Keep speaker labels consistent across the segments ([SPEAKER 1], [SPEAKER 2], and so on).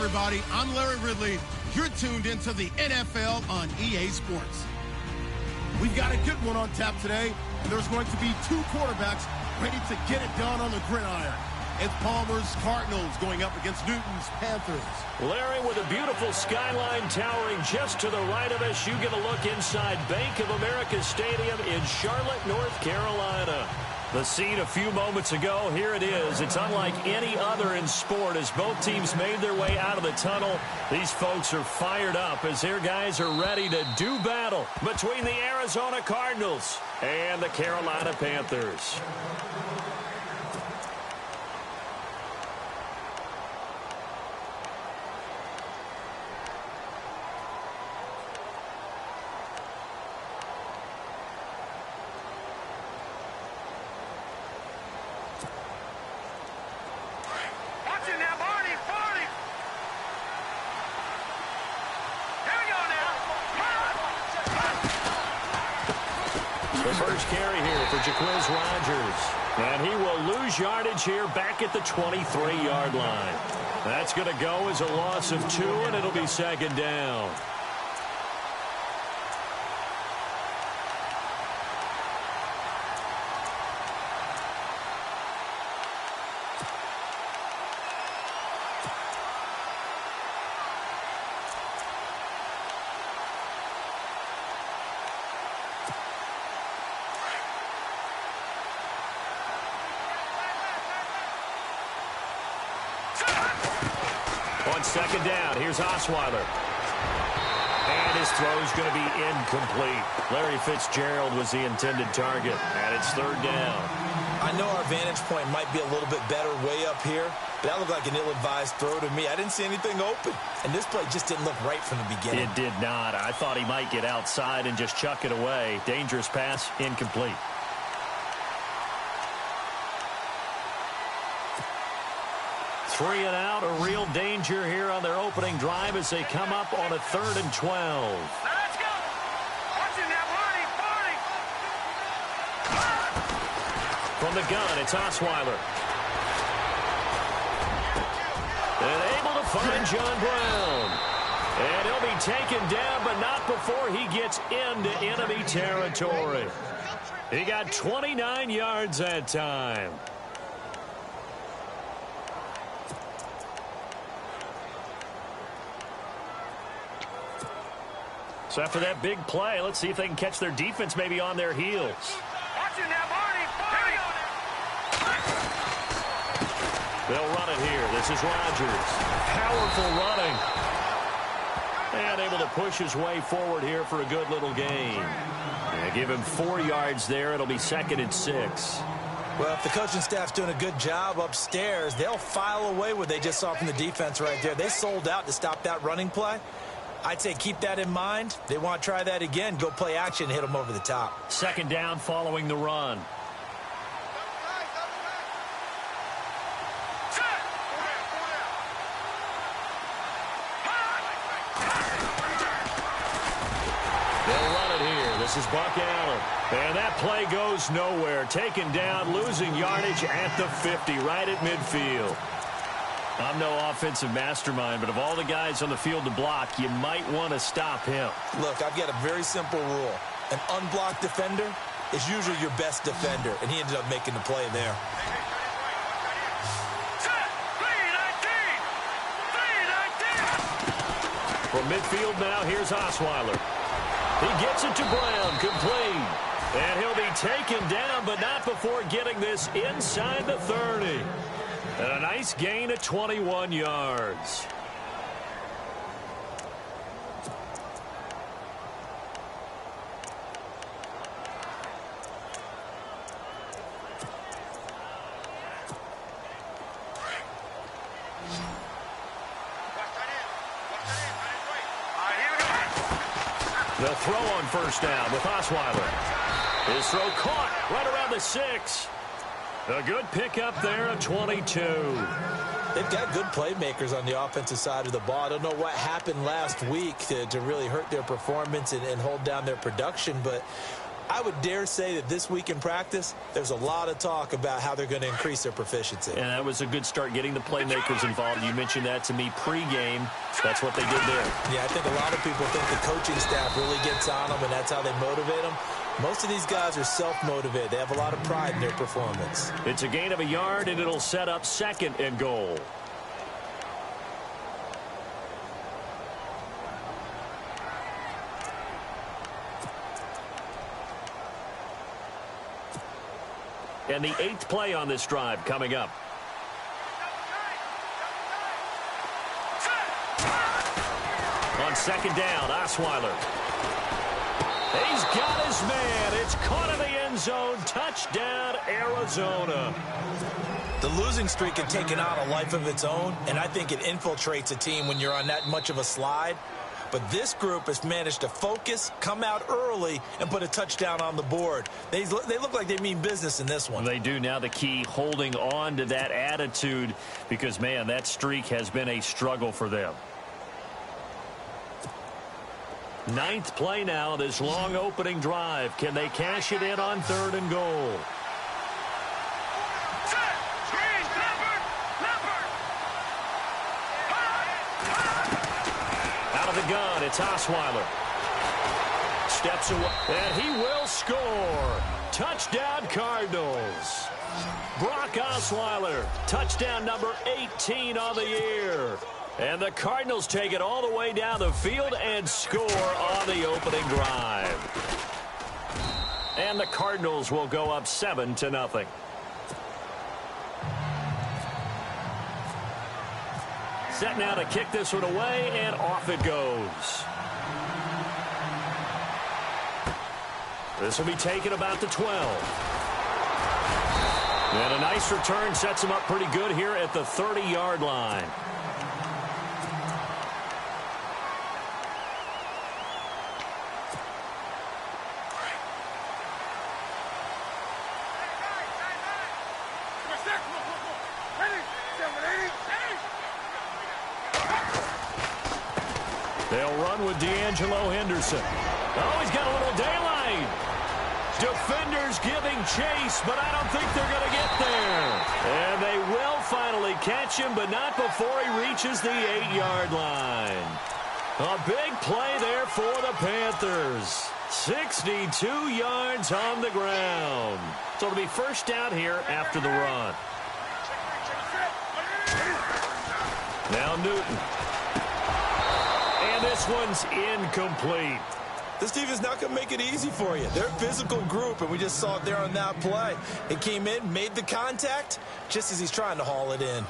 [SPEAKER 1] everybody. I'm Larry Ridley. You're tuned into the NFL on EA Sports. We've got a good one on tap today, and there's going to be two quarterbacks ready to get it done on the gridiron. It's Palmer's Cardinals going up against Newton's Panthers.
[SPEAKER 2] Larry, with a beautiful skyline towering just to the right of us, you get a look inside Bank of America Stadium in Charlotte, North Carolina. The scene a few moments ago, here it is. It's unlike any other in sport as both teams made their way out of the tunnel. These folks are fired up as their guys are ready to do battle between the Arizona Cardinals and the Carolina Panthers. First carry here for Jacquizz Rodgers. And he will lose yardage here back at the 23-yard line. That's going to go as a loss of 2, and it'll be second down. On second down, here's Osweiler. And his throw's going to be incomplete. Larry Fitzgerald was the intended target, and it's third down.
[SPEAKER 3] I know our vantage point might be a little bit better way up here, but that looked like an ill-advised throw to me. I didn't see anything open, and this play just didn't look right from the beginning.
[SPEAKER 2] It did not. I thought he might get outside and just chuck it away. Dangerous pass, incomplete. Three and out, a real danger here on their opening drive as they come up on a 3rd and 12.
[SPEAKER 4] Let's go! Watching that party!
[SPEAKER 2] From the gun, it's Osweiler. And able to find John Brown. And he'll be taken down, but not before he gets into enemy territory. He got 29 yards that time. So after that big play, let's see if they can catch their defense maybe on their heels.
[SPEAKER 4] Watching that party!
[SPEAKER 2] They'll run it here. This is Rodgers. Powerful running. And able to push his way forward here for a good little gain. And give him 4 yards there. It'll be 2nd and 6.
[SPEAKER 3] Well, if the coaching staff's doing a good job upstairs, they'll file away what they just saw from the defense right there. They sold out to stop that running play. I'd say keep that in mind. They want to try that again. Go play action, hit them over the top.
[SPEAKER 2] Second down following the run. They'll run it here. This is Buck Allen. And that play goes nowhere. Taken down, losing yardage at the 50, right at midfield. I'm no offensive mastermind, but of all the guys on the field to block, you might want to stop him.
[SPEAKER 3] Look, I've got a very simple rule. An unblocked defender is usually your best defender, and he ended up making the play there.
[SPEAKER 2] From midfield now, here's Osweiler. He gets it to Brown, complete. And he'll be taken down, but not before getting this inside the 30. And a nice gain of 21 yards. The throw on first down with Osweiler. His throw caught right around the 6. A good pickup there of 22.
[SPEAKER 3] They've got good playmakers on the offensive side of the ball. I don't know what happened last week to really hurt their performance and hold down their production, but I would dare say that this week in practice, there's a lot of talk about how they're going to increase their proficiency.
[SPEAKER 2] And that was a good start, getting the playmakers involved. You mentioned that to me pregame. That's what they did there.
[SPEAKER 3] Yeah, I think a lot of people think the coaching staff really gets on them, and that's how they motivate them. Most of these guys are self-motivated. They have a lot of pride in their performance.
[SPEAKER 2] It's a gain of a yard, and it'll set up 2nd and goal. And the 8th play on this drive coming up. On 2nd down, Osweiler. He's got his man. It's caught in the end zone. Touchdown, Arizona.
[SPEAKER 3] The losing streak had taken on a life of its own, and I think it infiltrates a team when you're on that much of a slide. But this group has managed to focus, come out early, and put a touchdown on the board. They look like they mean business in this one.
[SPEAKER 2] They do. Now the key, holding on to that attitude, because, man, that streak has been a struggle for them. 9th play now, this long opening drive. Can they cash it in on 3rd and goal? Out of the gun, it's Osweiler. Steps away, and he will score. Touchdown, Cardinals. Brock Osweiler, touchdown number 18 on the year. And the Cardinals take it all the way down the field and score on the opening drive. And the Cardinals will go up 7-0. Set now to kick this one away, and off it goes. This will be taken about the 12. And a nice return sets him up pretty good here at the 30-yard line. They'll run with D'Angelo Henderson. Oh, he's got a little daylight. Defenders giving chase, but I don't think they're going to get there. And they will finally catch him, but not before he reaches the 8-yard line. A big play there for the Panthers. 62 yards on the ground. So it'll be first down here after the run. Now Newton. And this one's incomplete.
[SPEAKER 3] This team is not going to make it easy for you. They're a physical group, and we just saw it there on that play. It came in, made the contact, just as he's trying to haul it in.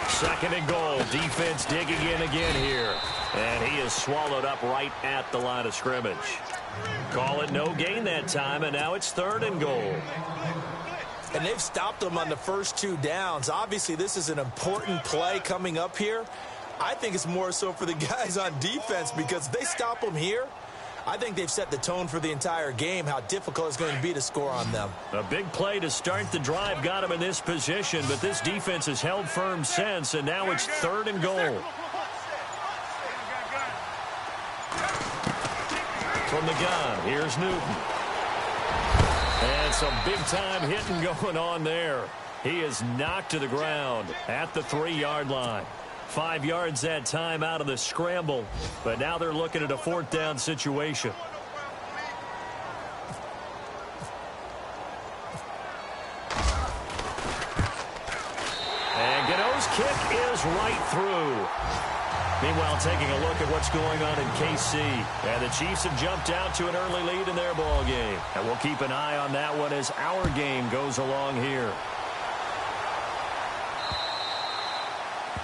[SPEAKER 2] Second and goal. Defense digging in again here. And he is swallowed up right at the line of scrimmage. Call it no gain that time, and now it's 3rd and goal.
[SPEAKER 3] And they've stopped them on the first 2 downs. Obviously, this is an important play coming up here. I think it's more so for the guys on defense, because if they stop them here, I think they've set the tone for the entire game, how difficult it's going to be to score on them.
[SPEAKER 2] A big play to start the drive got him in this position, but this defense has held firm since, and now it's 3rd and goal. From the gun, here's Newton. And some big-time hitting going on there. He is knocked to the ground at the 3-yard line. 5 yards that time out of the scramble, but now they're looking at a 4th down situation. And Gano's kick is right through. Meanwhile, taking a look at what's going on in KC. And the Chiefs have jumped out to an early lead in their ball game. And we'll keep an eye on that one as our game goes along here.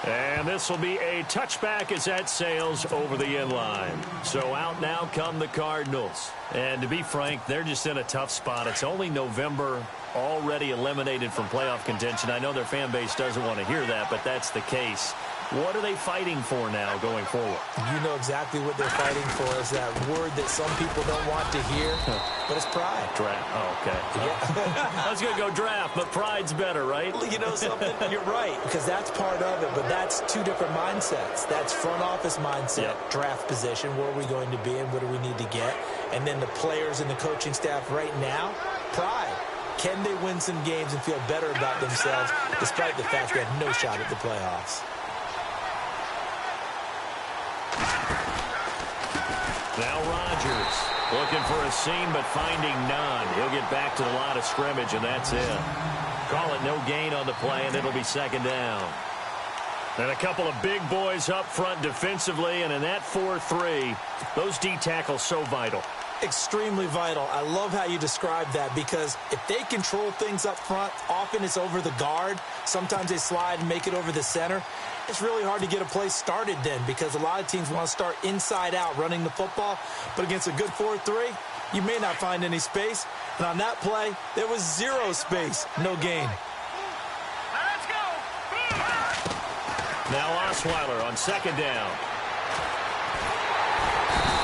[SPEAKER 2] And this will be a touchback as that sails over the end line. So out now come the Cardinals. And to be frank, they're just in a tough spot. It's only November, already eliminated from playoff contention. I know their fan base doesn't want to hear that, but that's the case. What are they fighting for now going forward?
[SPEAKER 3] You know exactly what they're fighting for. Is that word that some people don't want to hear, but it's pride.
[SPEAKER 2] Draft. Oh, okay.
[SPEAKER 3] Yeah.
[SPEAKER 2] I was going to go draft, but pride's better, right?
[SPEAKER 3] You know something? You're right, because that's part of it, but that's two different mindsets. That's front office mindset, draft position, where are we going to be and what do we need to get? And then the players and the coaching staff right now, pride. Can they win some games and feel better about themselves despite the fact they have no shot at the playoffs?
[SPEAKER 2] Now Rodgers looking for a seam but finding none. He'll get back to the line of scrimmage, and that's it. Call it no gain on the play, and it'll be second down. And a couple of big boys up front defensively, and in that 4-3, those D tackles so vital.
[SPEAKER 3] Extremely vital. I love how you describe that, because if they control things up front, often it's over the guard. Sometimes they slide and make it over the center. It's really hard to get a play started then, because a lot of teams want to start inside out running the football. But against a good 4-3, you may not find any space. And on that play, there was zero space. No gain.
[SPEAKER 4] Let's go.
[SPEAKER 2] Now Osweiler on second down.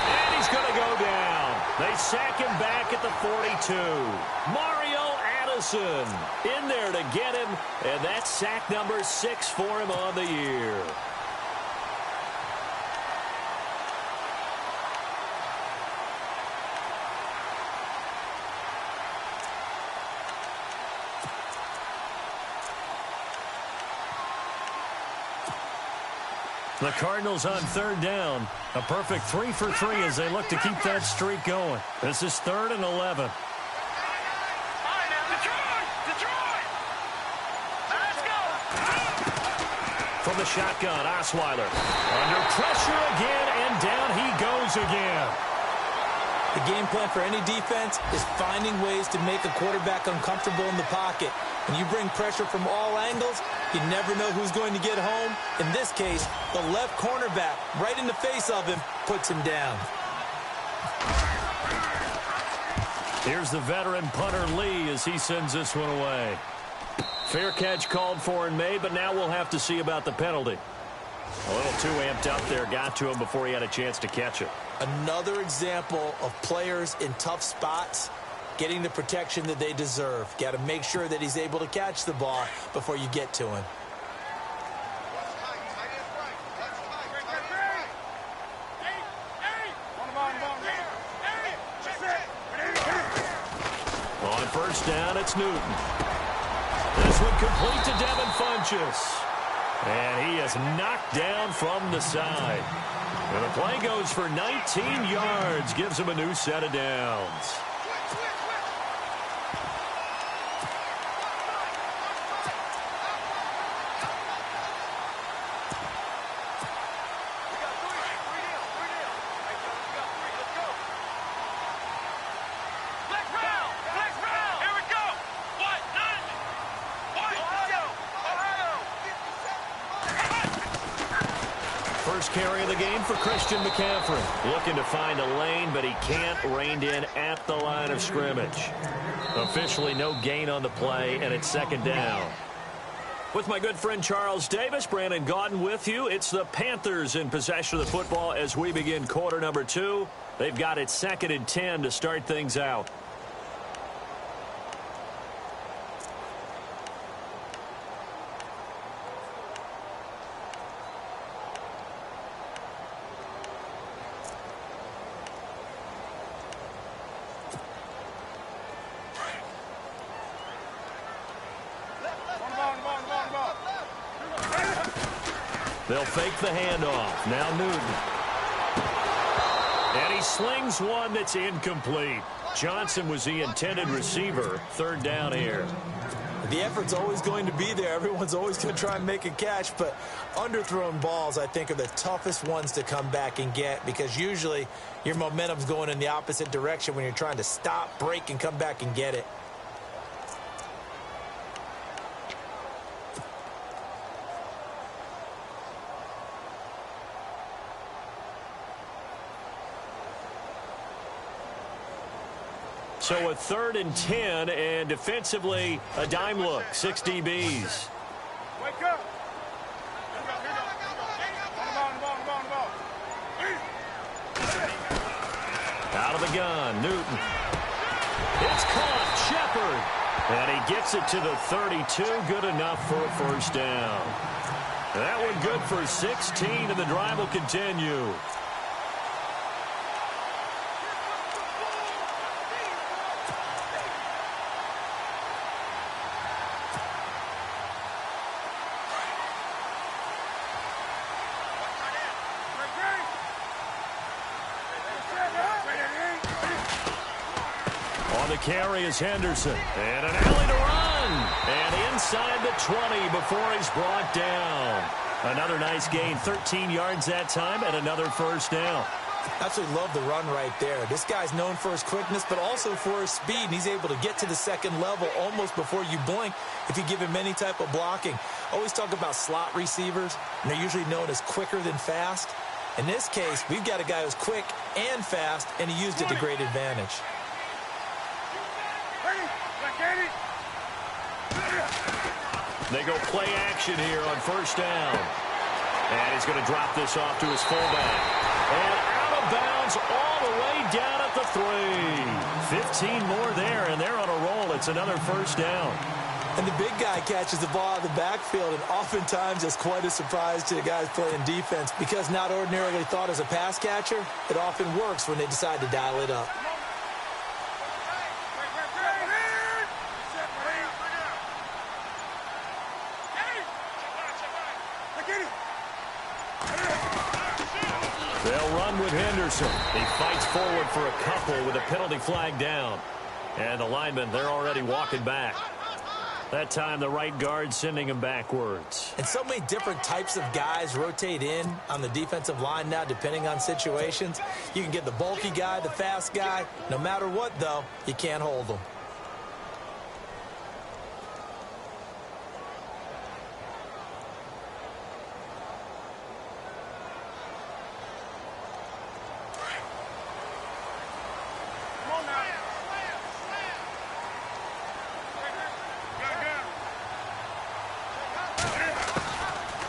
[SPEAKER 2] And he's going to go down. They sack him back at the 42. Mario Addison in there to get him, and that's sack number 6 for him on the year. The Cardinals on third down. A perfect 3 for 3 as they look to keep that streak going. This is 3rd and 11. From the shotgun, Osweiler under pressure again, and down he goes again.
[SPEAKER 3] The game plan for any defense is finding ways to make a quarterback uncomfortable in the pocket. When you bring pressure from all angles, you never know who's going to get home. In this case, the left cornerback, right in the face of him, puts him down.
[SPEAKER 2] Here's the veteran punter Lee as he sends this one away. Fair catch called for and made, but now we'll have to see about the penalty. A little too amped up there, got to him before he had a chance to catch it.
[SPEAKER 3] Another example of players in tough spots getting the protection that they deserve. Got to make sure that he's able to catch the ball before you get to him.
[SPEAKER 2] On first down, it's Newton. This one complete to Devin Funchess. And he is knocked down from the side. And the play goes for 19 yards, gives him a new set of downs. Carry of the game for Christian McCaffrey. Looking to find a lane, but he can't. Reined in at the line of scrimmage. Officially no gain on the play, and it's second down. With my good friend Charles Davis, Brandon Gaudin with you. It's the Panthers in possession of the football as we begin quarter number 2. They've got it 2nd and 10 to start things out. They'll fake the handoff. Now Newton. And he slings one that's incomplete. Johnson was the intended receiver. 3rd down here.
[SPEAKER 3] The effort's always going to be there. Everyone's always going to try and make a catch, but underthrown balls, I think, are the toughest ones to come back and get, because usually your momentum's going in the opposite direction when you're trying to stop, break, and come back and get it.
[SPEAKER 2] So a 3rd and 10, and defensively, a dime look. 6 DBs.
[SPEAKER 4] Wake up.
[SPEAKER 2] Out of the gun, Newton. It's caught, Shepard. And he gets it to the 32, good enough for a first down. That one good for 16, and the drive will continue. On the carry is Henderson. And an alley to run. And inside the 20 before he's brought down. Another nice gain, 13 yards that time, and another first down.
[SPEAKER 3] Absolutely love the run right there. This guy's known for his quickness, but also for his speed. And he's able to get to the second level almost before you blink if you give him any type of blocking. Always talk about slot receivers, and they're usually known as quicker than fast. In this case, we've got a guy who's quick and fast, and he used it to great advantage.
[SPEAKER 2] They go play action here on first down. And he's going to drop this off to his fullback. And out of bounds all the way down at the 3. 15 more there, and they're on a roll. It's another first down.
[SPEAKER 3] And the big guy catches the ball out of the backfield, and oftentimes it's quite a surprise to the guys playing defense because not ordinarily thought as a pass catcher, it often works when they decide to dial it up.
[SPEAKER 2] They'll run with Henderson. He fights forward for a couple with a penalty flag down. And the linemen, they're already walking back. That time, the right guard sending him backwards.
[SPEAKER 3] And so many different types of guys rotate in on the defensive line now, depending on situations. You can get the bulky guy, the fast guy. No matter what, though, you can't hold them.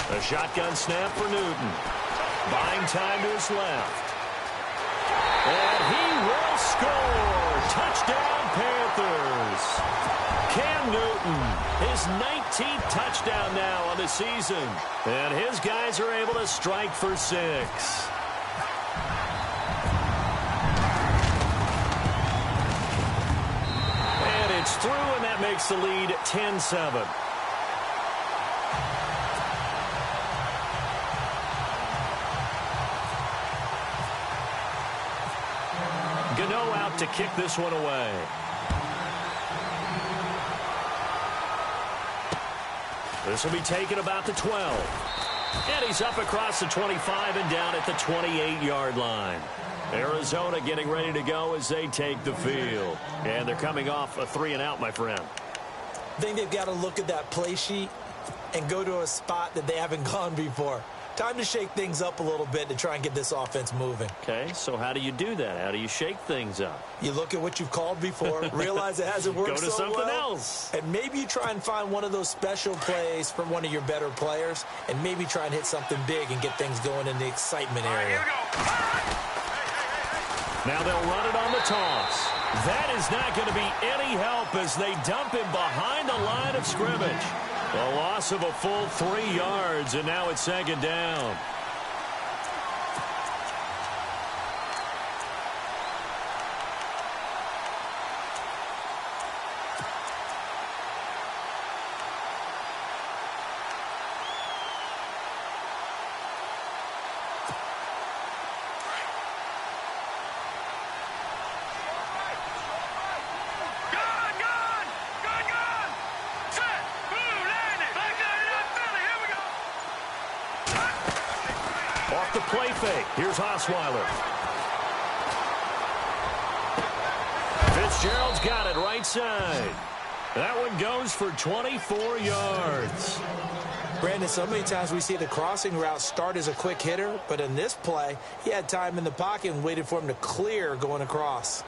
[SPEAKER 2] A shotgun snap for Newton. Buying time to his left. And he will score. Touchdown, Panthers. Cam Newton, his 19th touchdown now on the season. And his guys are able to strike for 6. And it's through, and that makes the lead 10-7. Gano out to kick this one away. This will be taken about the 12. And he's up across the 25 and down at the 28-yard line. Arizona getting ready to go as they take the field. And they're coming off a 3-and-out, my friend.
[SPEAKER 3] I think they've got to look at that play sheet and go to a spot that they haven't gone before. Time to shake things up a little bit to try and get this offense moving.
[SPEAKER 2] Okay, so how do you do that? How do you shake things up?
[SPEAKER 3] You look at what you've called before, realize it hasn't worked so well.
[SPEAKER 2] Go to something else.
[SPEAKER 3] And maybe you try and find one of those special plays from one of your better players, and maybe try and hit something big and get things going in the excitement area.
[SPEAKER 2] Now they'll run it on the toss. That is not going to be any help as they dump him behind the line of scrimmage. A loss of a full 3 yards, and now it's second down. Off the play fake. Here's Osweiler. Fitzgerald's got it right side. That one goes for 24 yards.
[SPEAKER 3] Brandon, so many times we see the crossing route start as a quick hitter, but in this play, he had time in the pocket and waited for him to clear going across.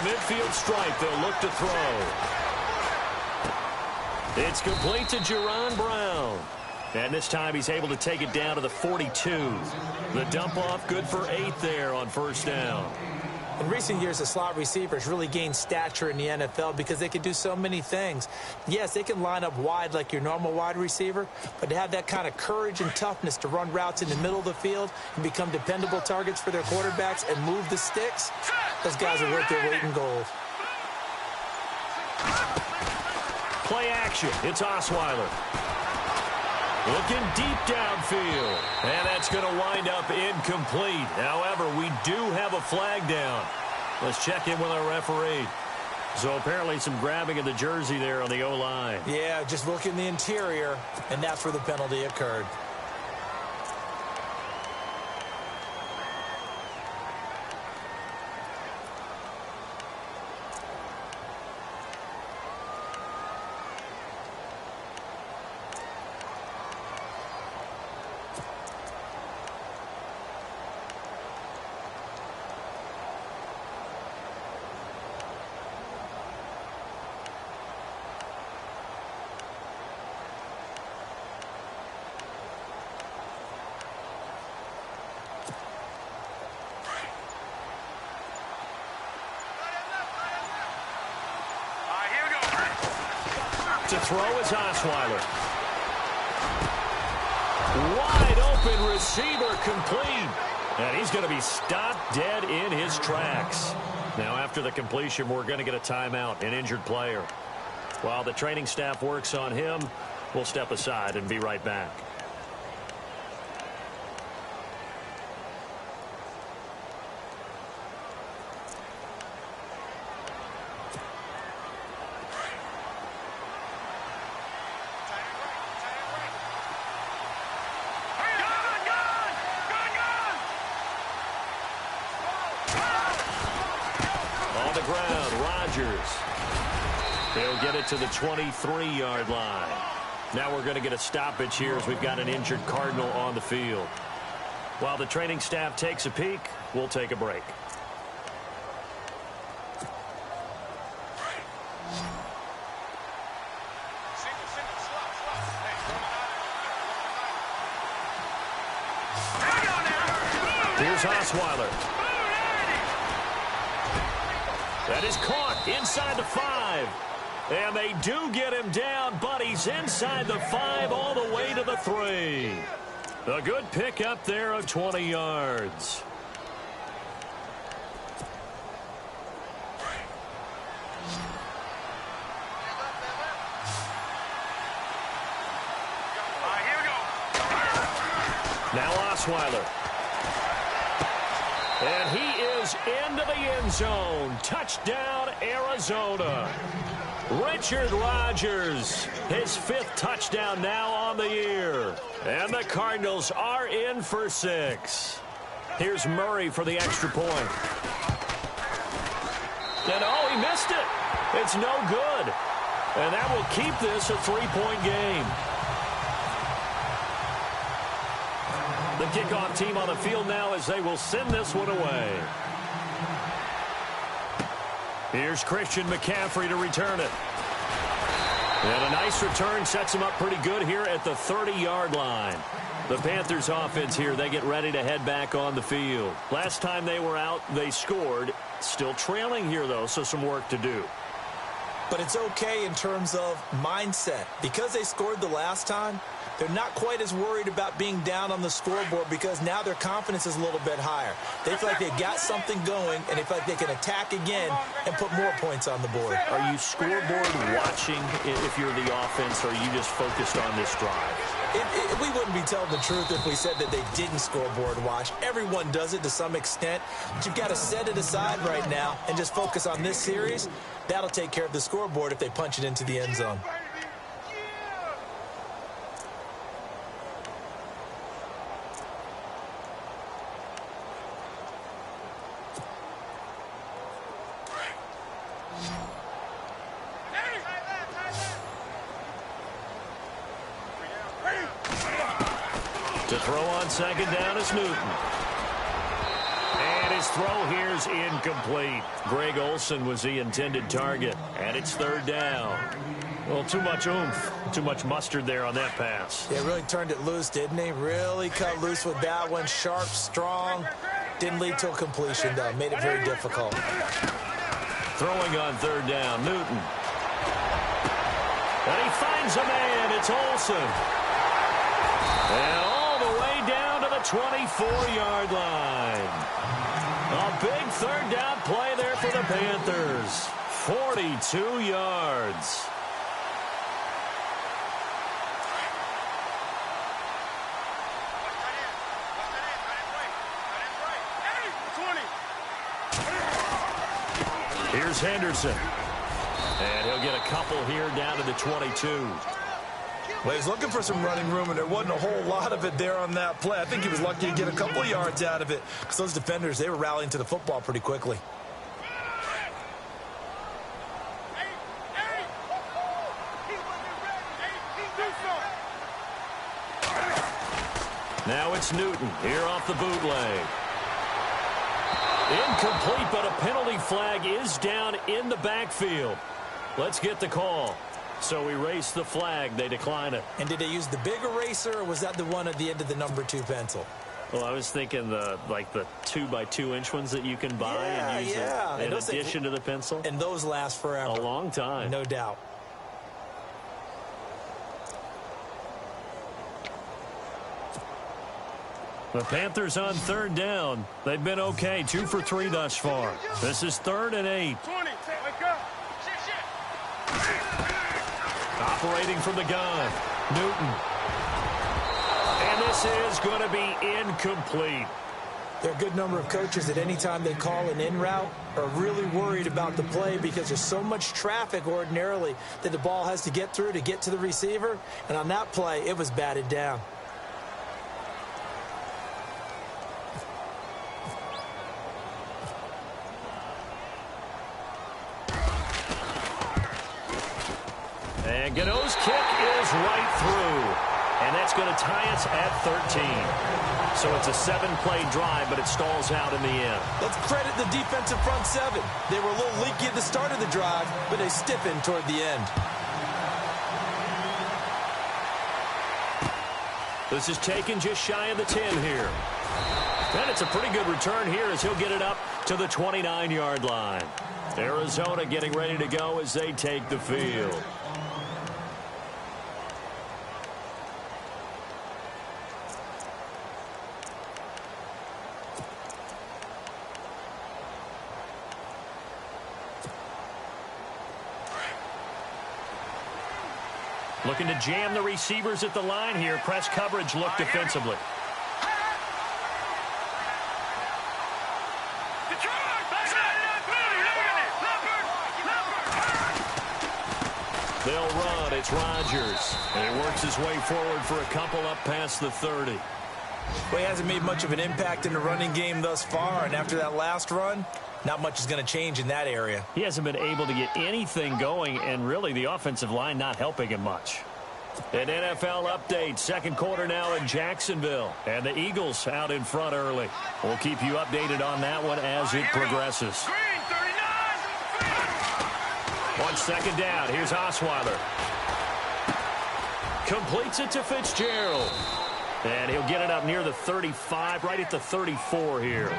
[SPEAKER 2] midfield stripe. They'll look to throw. It's complete to Jerron Brown. And this time he's able to take it down to the 42. The dump off good for 8 there on first down.
[SPEAKER 3] In recent years, the slot receivers really gained stature in the NFL because they can do so many things. Yes, they can line up wide like your normal wide receiver, but to have that kind of courage and toughness to run routes in the middle of the field and become dependable targets for their quarterbacks and move the sticks, those guys are worth their weight in gold.
[SPEAKER 2] Play action. It's Osweiler. Looking deep downfield. And that's going to wind up incomplete. However, we do have a flag down. Let's check in with our referee. So apparently some grabbing of the jersey there on the O-line.
[SPEAKER 3] Yeah, just look in the interior, and that's where the penalty occurred.
[SPEAKER 2] To throw is Osweiler. Wide open receiver complete. And he's going to be stopped dead in his tracks. Now after the completion, we're going to get a timeout, an injured player. While the training staff works on him, we'll step aside and be right back. They'll get it to the 23-yard line. Now we're going to get a stoppage here as we've got an injured Cardinal on the field. While the training staff takes a peek, we'll take a break. Here's Osweiler. That is caught inside the 5. And they do get him down, but he's inside the 5 all the way to the 3. A good pickup there of 20 yards.
[SPEAKER 4] Here we go.
[SPEAKER 2] Now Osweiler. And he is into the end zone. Touchdown, Arizona. Richard Rodgers, his 5th touchdown now on the year. And the Cardinals are in for 6. Here's Murray for the extra point. And oh, he missed it. It's no good. And that will keep this a 3-point game. The kickoff team on the field now as they will send this one away. Here's Christian McCaffrey to return it. And a nice return sets him up pretty good here at the 30-yard line. The Panthers offense here, they get ready to head back on the field. Last time they were out, they scored. Still trailing here, though, so some work to do.
[SPEAKER 3] But it's okay in terms of mindset. Because they scored the last time, they're not quite as worried about being down on the scoreboard because now their confidence is a little bit higher. They feel like they've got something going, and they feel like they can attack again and put more points on the board.
[SPEAKER 2] Are you scoreboard watching if you're the offense, or are you just focused on this drive?
[SPEAKER 3] We wouldn't be telling the truth if we said that they didn't scoreboard watch. Everyone does it to some extent. But you've got to set it aside right now and just focus on this series. That'll take care of the scoreboard if they punch it into the end zone.
[SPEAKER 2] To throw on second down is Newton. And His throw here's incomplete. Greg Olsen was the intended target, and it's third down. Well, too much oomph, too much mustard there on that pass.
[SPEAKER 3] Yeah, really turned it loose, didn't he? Really cut loose with that one. Sharp, strong. Didn't lead to a completion, though. Made it very difficult.
[SPEAKER 2] Throwing on third down, Newton. And he finds a man. It's Olsen. And all the way down to the 24-yard line. A big third down play there for the Panthers. 42 yards. Here's Henderson. And he'll get a couple here down to the 22.
[SPEAKER 3] Well, he's looking for some running room, and there wasn't a whole lot of it there on that play. I think he was lucky to get a couple yards out of it because those defenders, they were rallying to the football pretty quickly.
[SPEAKER 2] Now it's Newton here off the bootleg. Incomplete, but a penalty flag is down in the backfield. Let's get the call. So erase the flag. They decline it.
[SPEAKER 3] And did they use the big eraser, or was that the one at the end of the number 2 pencil?
[SPEAKER 2] Well, I was thinking the 2x2-inch ones that you can buy and use in addition to the pencil.
[SPEAKER 3] And those last forever.
[SPEAKER 2] A long time.
[SPEAKER 3] No doubt.
[SPEAKER 2] The Panthers on third down. They've been okay. 2 for 3 thus far. This is 3rd and 8.
[SPEAKER 4] 20. Wake up.
[SPEAKER 2] Operating from the gun. Newton. And this is going to be incomplete.
[SPEAKER 3] There are a good number of coaches that any time they call an in route are really worried about the play because there's so much traffic ordinarily that the ball has to get through to get to the receiver. And on that play, it was batted down.
[SPEAKER 2] And Gano's kick is right through. And that's going to tie us at 13. So it's a 7-play drive, but it stalls out in the end.
[SPEAKER 3] Let's credit the defensive front 7. They were a little leaky at the start of the drive, but they stiffened toward the end.
[SPEAKER 2] This is taken just shy of the 10 here. And it's a pretty good return here as he'll get it up to the 29-yard line. Arizona getting ready to go as they take the field. Looking to jam the receivers at the line here. Press coverage look defensively. They'll run. It's Rodgers. And he works his way forward for a couple up past the 30.
[SPEAKER 3] Well, he hasn't made much of an impact in the running game thus far, and after that last run, not much is going to change in that area.
[SPEAKER 2] He hasn't been able to get anything going, and really the offensive line not helping him much. An NFL update. Second quarter now in Jacksonville. And the Eagles out in front early. We'll keep you updated on that one as it progresses. 1 second down. Here's Osweiler. Completes it to Fitzgerald. And he'll get it up near the 35, right at the 34 here.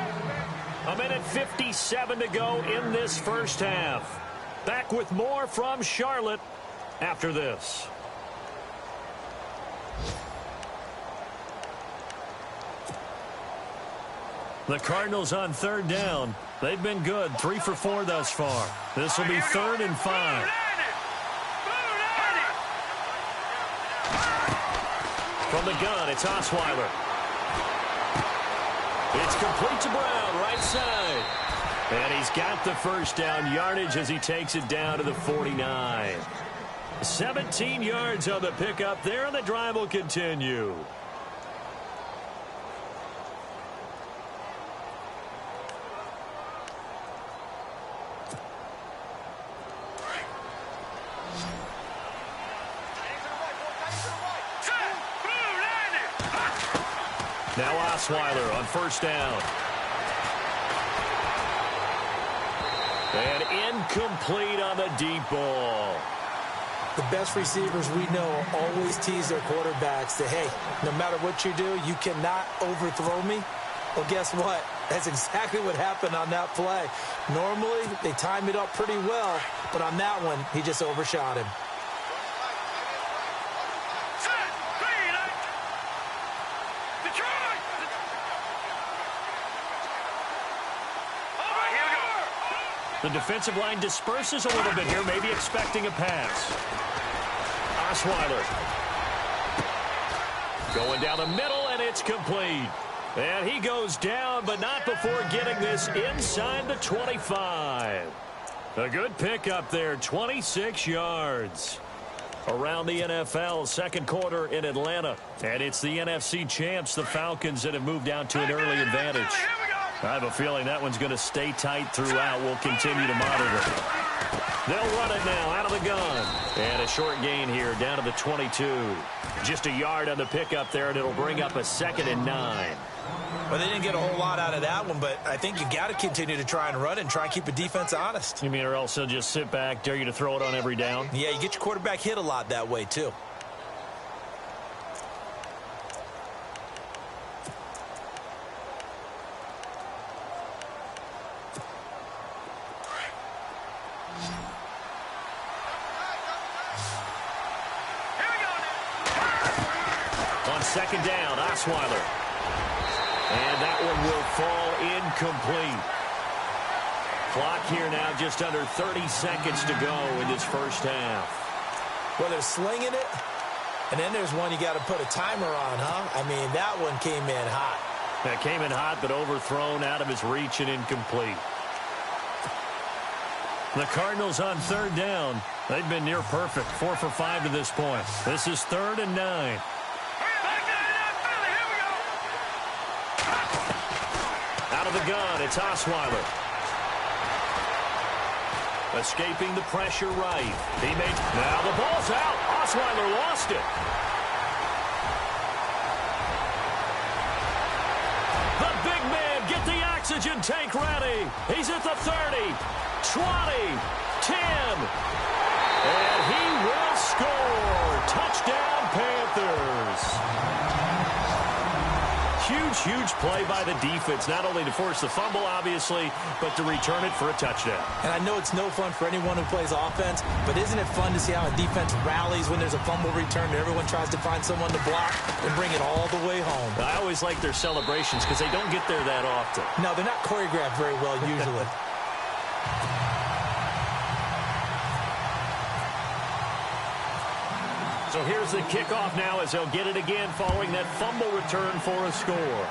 [SPEAKER 2] 1:57 to go in this first half. Back with more from Charlotte after this. The Cardinals on third down. They've been good. 3 for 4 thus far. This will be 3rd and 5. From the gun, it's Osweiler. It's complete to Brown, right side. And he's got the first down yardage as he takes it down to the 49. 17 yards on the pickup there, and the drive will continue. Now Osweiler on first down. And incomplete on the deep ball.
[SPEAKER 3] The best receivers we know always tease their quarterbacks that, hey, no matter what you do, you cannot overthrow me. Well, guess what? That's exactly what happened on that play. Normally, they time it up pretty well, but on that one, he just overshot him.
[SPEAKER 2] The defensive line disperses a little bit here, maybe expecting a pass. Osweiler going down the middle, and it's complete. And he goes down, but not before getting this inside the 25. A good pickup there, 26 yards. Around the NFL, second quarter in Atlanta. And it's the NFC champs, the Falcons, that have moved out to an early advantage. I have a feeling that one's going to stay tight throughout. We'll continue to monitor. They'll run it now out of the gun. And a short gain here down to the 22. Just a yard on the pickup there, and it'll bring up a 2nd and 9.
[SPEAKER 3] Well, they didn't get a whole lot out of that one, but I think you got to continue to try and run and try and keep the defense honest.
[SPEAKER 2] You mean or else they'll just sit back, dare you to throw it on every down?
[SPEAKER 3] Yeah, you get your quarterback hit a lot that way, too.
[SPEAKER 2] Second down, Osweiler. And that one will fall incomplete. Clock here now just under 30 seconds to go in this first half.
[SPEAKER 3] Well, they're slinging it, and then there's one you got to put a timer on, huh? I mean, that one came in hot.
[SPEAKER 2] That came in hot, but overthrown out of his reach and incomplete. The Cardinals on third down. They've been near perfect, 4 for 5 to this point. This is 3rd and 9. Out of the gun, it's Osweiler. Escaping the pressure right. Now the ball's out. Osweiler lost it. The big man, get the oxygen tank ready. He's at the 30, 20, 10. And he will score. Touchdown, Panthers. Huge play by the defense, not only to force the fumble, obviously, but to return it for a touchdown.
[SPEAKER 3] And I know it's no fun for anyone who plays offense, but isn't it fun to see how a defense rallies when there's a fumble return and everyone tries to find someone to block and bring it all the way home?
[SPEAKER 2] I always like their celebrations because they don't get there that often.
[SPEAKER 3] No, they're not choreographed very well usually.
[SPEAKER 2] So here's the kickoff now as they'll get it again following that fumble return for a score.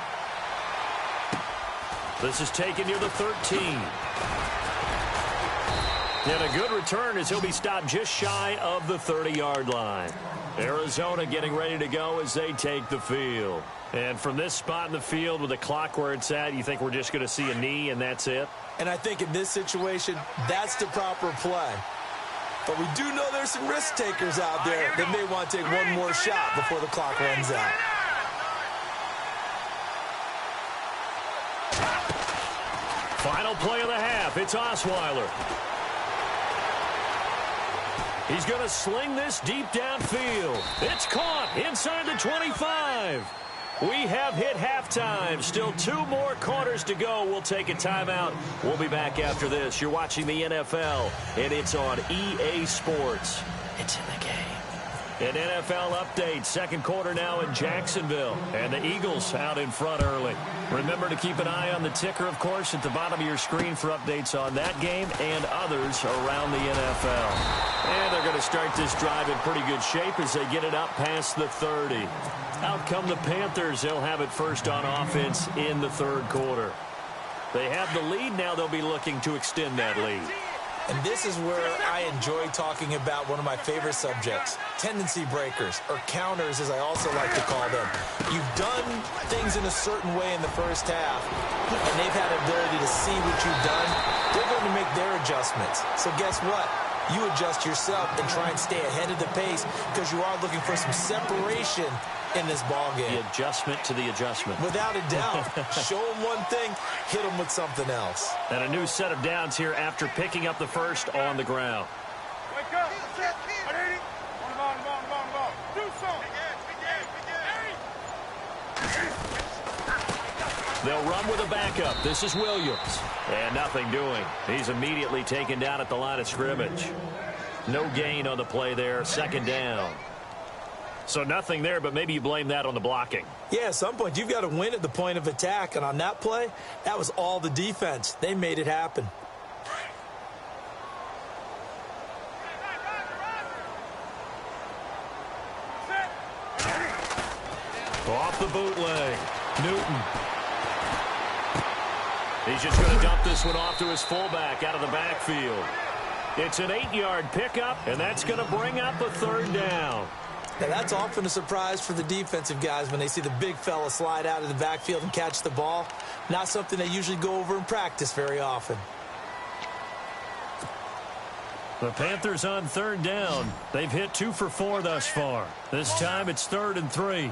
[SPEAKER 2] This is taken near the 13. And a good return as he'll be stopped just shy of the 30-yard line. Arizona getting ready to go as they take the field. And from this spot in the field with the clock where it's at, you think we're just going to see a knee and that's it?
[SPEAKER 3] And I think in this situation, that's the proper play. But we do know there's some risk takers out there that may want to take one more shot before the clock runs out.
[SPEAKER 2] Final play of the half. It's Osweiler. He's going to sling this deep downfield. It's caught inside the 25. We have hit halftime. Still 2 more quarters to go. We'll take a timeout. We'll be back after this. You're watching the NFL, and it's on EA Sports. It's in the game. An NFL update. Second quarter now in Jacksonville. And the Eagles out in front early. Remember to keep an eye on the ticker, of course, at the bottom of your screen for updates on that game and others around the NFL. And they're going to start this drive in pretty good shape as they get it up past the 30. Out come the Panthers. They'll have it first on offense in the third quarter. They have the lead. Now they'll be looking to extend that lead.
[SPEAKER 3] And this is where I enjoy talking about one of my favorite subjects, tendency breakers, or counters as I also like to call them. You've done things in a certain way in the first half, and they've had the ability to see what you've done. They're going to make their adjustments. So guess what? you adjust yourself and try and stay ahead of the pace because you are looking for some separation in this ball game.
[SPEAKER 2] The adjustment to the adjustment.
[SPEAKER 3] Without a doubt. Show them one thing, hit them with something else.
[SPEAKER 2] And a new set of downs here after picking up the first on the ground.
[SPEAKER 4] Wake up. Do something.
[SPEAKER 2] They'll run with a backup. This is Williams. And nothing doing. He's immediately taken down at the line of scrimmage. No gain on the play there. Second down. So nothing there, but maybe you blame that on the blocking.
[SPEAKER 3] Yeah, at some point, you've got to win at the point of attack. And on that play, that was all the defense. They made it happen.
[SPEAKER 2] Off the bootleg. Newton. He's just going to dump this one off to his fullback out of the backfield. It's an 8-yard pickup, and that's going to bring up a third down.
[SPEAKER 3] Now, that's often a surprise for the defensive guys when they see the big fella slide out of the backfield and catch the ball. Not something they usually go over in practice very often.
[SPEAKER 2] The Panthers on third down. They've hit 2 for 4 thus far. This time it's 3rd and 3.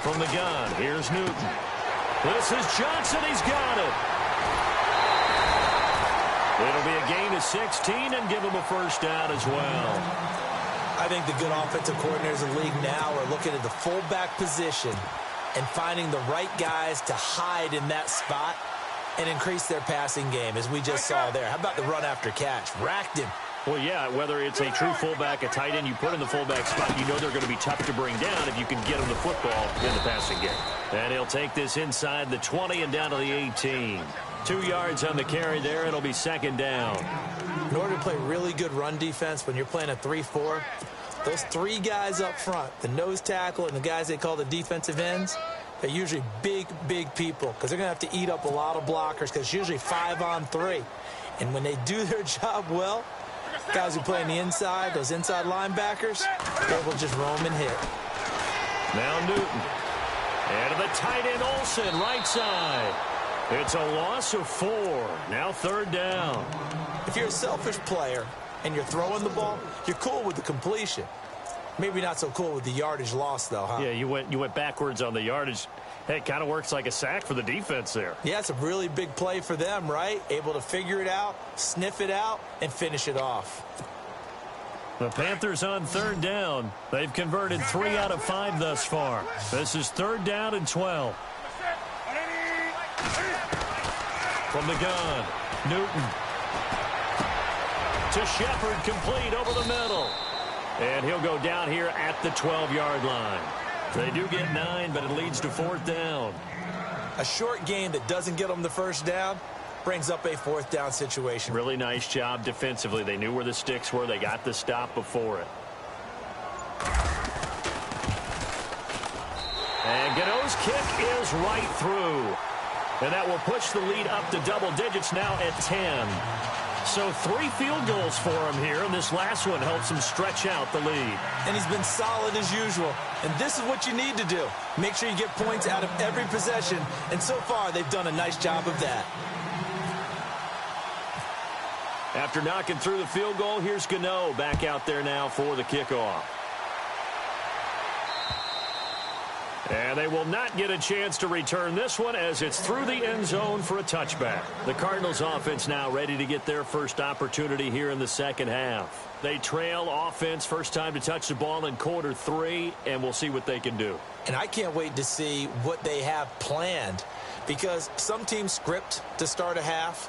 [SPEAKER 2] From the gun, here's Newton. This is Johnson. He's got it. It'll be a gain of 16 and give him a first down as well.
[SPEAKER 3] I think the good offensive coordinators in the league now are looking at the fullback position and finding the right guys to hide in that spot and increase their passing game, as we just saw there. How about the run after catch? Racked him.
[SPEAKER 2] Well, yeah, whether it's a true fullback, a tight end, you put in the fullback spot, you know they're going to be tough to bring down if you can get them the football in the passing game. And he'll take this inside the 20 and down to the 18. 2 yards on the carry there. It'll be second down.
[SPEAKER 3] In order to play really good run defense when you're playing a 3-4, those 3 guys up front, the nose tackle and the guys they call the defensive ends, they're usually big, big people because they're going to have to eat up a lot of blockers because it's usually 5 on 3. And when they do their job well, guys who play on the inside, those inside linebackers, they will just roam and hit.
[SPEAKER 2] Now Newton. And to the tight end Olsen, right side. It's a loss of 4. Now third down.
[SPEAKER 3] If you're a selfish player and you're throwing the ball, you're cool with the completion. Maybe not so cool with the yardage loss, though, huh?
[SPEAKER 2] Yeah, you went backwards on the yardage. Hey, it kind of works like a sack for the defense there.
[SPEAKER 3] Yeah, it's a really big play for them, right? Able to figure it out, sniff it out, and finish it off.
[SPEAKER 2] The Panthers on third down. They've converted 3 out of 5 thus far. This is 3rd down and 12. From the gun, Newton. To Shepard, complete over the middle. And he'll go down here at the 12-yard line. They do get 9, but it leads to 4th down.
[SPEAKER 3] A short game that doesn't get them the first down brings up a 4th down situation.
[SPEAKER 2] Really nice job defensively. They knew where the sticks were. They got the stop before it. And Gano's kick is right through. And that will push the lead up to double digits now at 10. So 3 field goals for him here, and this last one helps him stretch out the lead.
[SPEAKER 3] And he's been solid as usual. And this is what you need to do. Make sure you get points out of every possession. And so far, they've done a nice job of that.
[SPEAKER 2] After knocking through the field goal, here's Gano back out there now for the kickoff. And they will not get a chance to return this one as it's through the end zone for a touchback. The Cardinals offense now ready to get their first opportunity here in the second half. They trail offense, first time to touch the ball in quarter 3, and we'll see what they can do.
[SPEAKER 3] And I can't wait to see what they have planned because some teams script to start a half.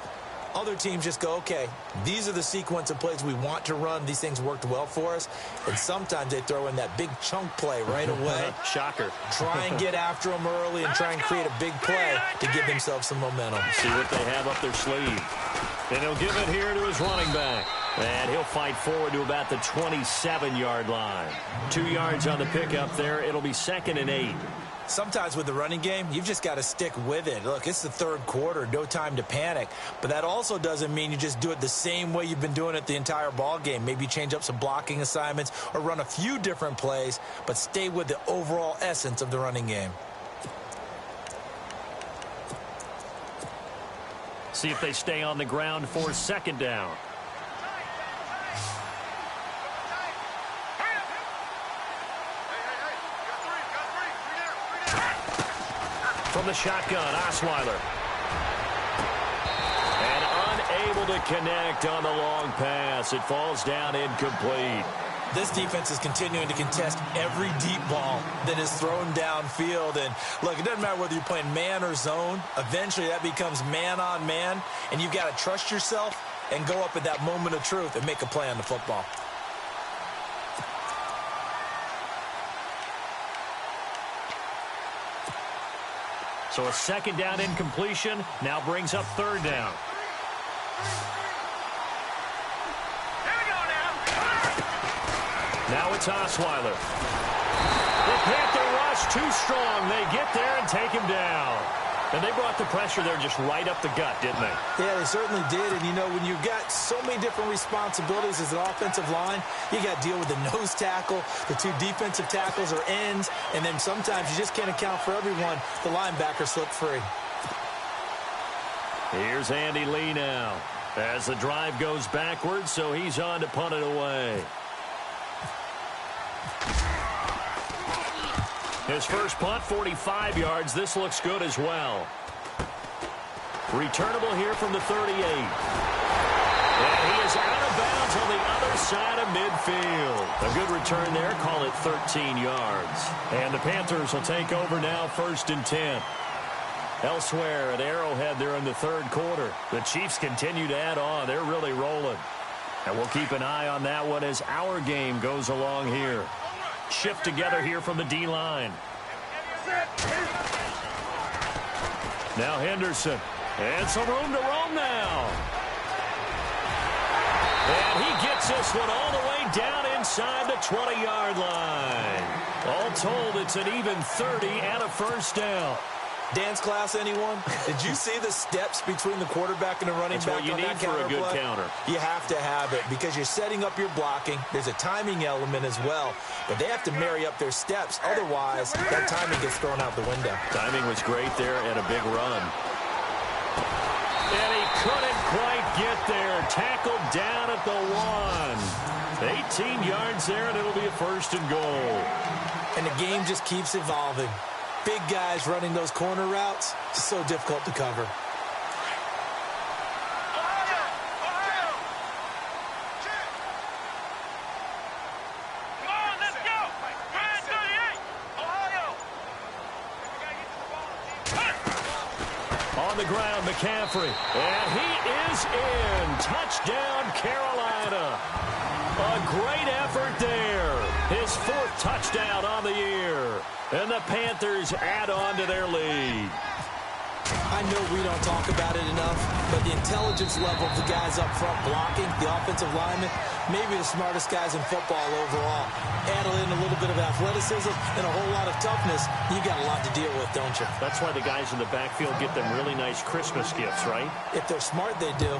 [SPEAKER 3] Other teams just go, okay, these are the sequence of plays we want to run. These things worked well for us. And sometimes they throw in that big chunk play right away.
[SPEAKER 2] Shocker.
[SPEAKER 3] Try and get after them early and try and create a big play to give themselves some momentum.
[SPEAKER 2] See what they have up their sleeve. And he'll give it here to his running back. And he'll fight forward to about the 27-yard line. 2 yards on the pickup there. It'll be 2nd and 8.
[SPEAKER 3] Sometimes with the running game, you've just got to stick with it. Look, it's the 3rd quarter, no time to panic. But that also doesn't mean you just do it the same way you've been doing it the entire ball game. Maybe change up some blocking assignments or run a few different plays, but stay with the overall essence of the running game.
[SPEAKER 2] See if they stay on the ground for second down. From the shotgun, Osweiler. And unable to connect on the long pass. It falls down incomplete.
[SPEAKER 3] This defense is continuing to contest every deep ball that is thrown downfield. And, look, it doesn't matter whether you're playing man or zone. Eventually, that becomes man on man. And you've got to trust yourself and go up at that moment of truth and make a play on the football.
[SPEAKER 2] So a second down incompletion now brings up third down. Now it's Osweiler. The Panther rush too strong. They get there and take him down. And they brought the pressure there just right up the gut, didn't they?
[SPEAKER 3] Yeah, they certainly did. And, you know, when you've got so many different responsibilities as an offensive line, you got to deal with the nose tackle, the two defensive tackles or ends, and then sometimes you just can't account for everyone. The linebacker slipped free.
[SPEAKER 2] Here's Andy Lee now as the drive goes backwards, so he's on to punt it away. His first punt, 45 yards. This looks good as well. Returnable here from the 38. And he is out of bounds on the other side of midfield. A good return there. Call it 13 yards. And the Panthers will take over now, 1st and 10. Elsewhere at Arrowhead, they're in the third quarter. The Chiefs continue to add on. They're really rolling. And we'll keep an eye on that one as our game goes along here. Shift together here from the D-line. Now Henderson. And some room to roam now. And he gets this one all the way down inside the 20-yard line. All told, it's an even 30 and a first down.
[SPEAKER 3] Dance class, anyone? Did you see the steps between the quarterback and the running back on that counter play?
[SPEAKER 2] That's what you need for a good counter.
[SPEAKER 3] You have to have it because you're setting up your blocking. There's a timing element as well, but they have to marry up their steps. Otherwise, that timing gets thrown out the window.
[SPEAKER 2] Timing was great there and a big run. And he couldn't quite get there. Tackled down at the 1. 18 yards there, and it'll be a 1st and goal.
[SPEAKER 3] And the game just keeps evolving. Big guys running those corner routes, so difficult to cover.
[SPEAKER 2] On the ground, McCaffrey. And he is in. Touchdown, Carolina. A great effort there. His 4th touchdown on the year. And the Panthers add on to their lead.
[SPEAKER 3] I know we don't talk about it enough, but the intelligence level of the guys up front blocking, the offensive linemen, maybe the smartest guys in football overall. Add in a little bit of athleticism and a whole lot of toughness, you got a lot to deal with, don't you?
[SPEAKER 2] That's why the guys in the backfield get them really nice Christmas gifts, right?
[SPEAKER 3] If they're smart, they do.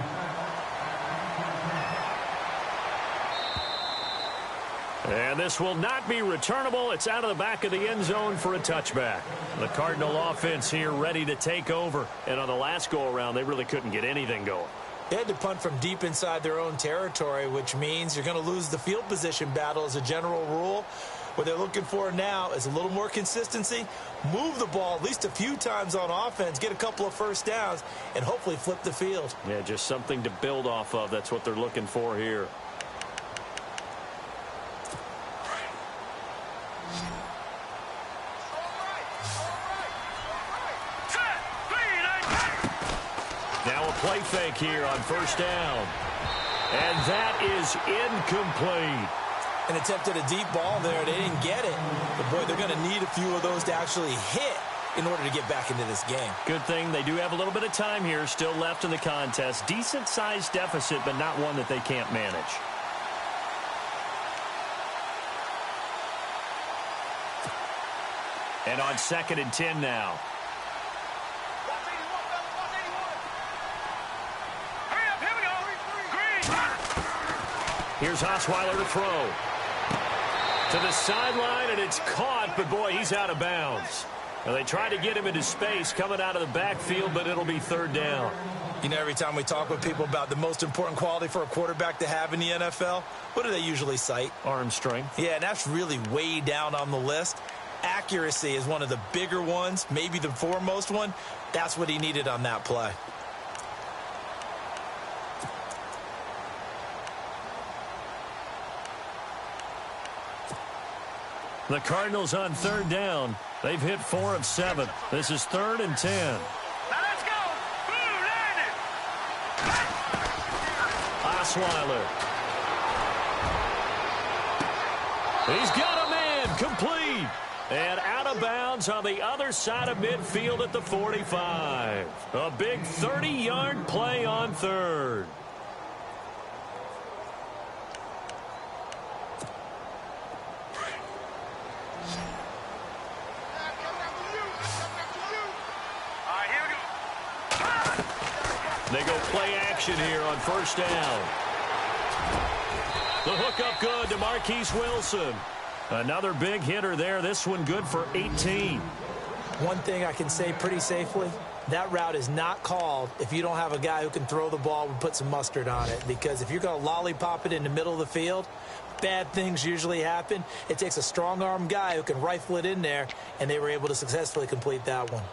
[SPEAKER 2] And this will not be returnable. It's out of the back of the end zone for a touchback. The Cardinal offense here ready to take over. And on the last go-around, they really couldn't get anything going.
[SPEAKER 3] They had to punt from deep inside their own territory, which means you're going to lose the field position battle as a general rule. What they're looking for now is a little more consistency, move the ball at least a few times on offense, get a couple of first downs, and hopefully flip the field.
[SPEAKER 2] Yeah, just something to build off of. That's what they're looking for here. Now a play fake here on 1st down. And that is incomplete.
[SPEAKER 3] An attempt at a deep ball there. They didn't get it. But, boy, they're going to need a few of those to actually hit in order to get back into this game.
[SPEAKER 2] Good thing they do have a little bit of time here still left in the contest. Decent-sized deficit, but not one that they can't manage. And on 2nd and 10 now. Here's Osweiler to throw. To the sideline, and it's caught, but boy, he's out of bounds. Well, they try to get him into space coming out of the backfield, but it'll be third down.
[SPEAKER 3] You know, every time we talk with people about the most important quality for a quarterback to have in the NFL, what do they usually cite?
[SPEAKER 2] Arm strength.
[SPEAKER 3] Yeah, and that's really way down on the list. Accuracy is one of the bigger ones, maybe the foremost one. That's what he needed on that play.
[SPEAKER 2] The Cardinals on third down. They've hit 4 of 7. This is 3rd and 10.
[SPEAKER 4] Now let's go. Boom, landed.
[SPEAKER 2] Osweiler. He's got a man. Complete. And out of bounds on the other side of midfield at the 45. A big 30-yard play on third. They go play action here on first down. The hook up good to Marquise Wilson. Another big hitter there. This one good for 18.
[SPEAKER 3] One thing I can say pretty safely, that route is not called if you don't have a guy who can throw the ball and put some mustard on it. Because if you're going to lollipop it in the middle of the field, bad things usually happen. It takes a strong-arm guy who can rifle it in there, and they were able to successfully complete that one.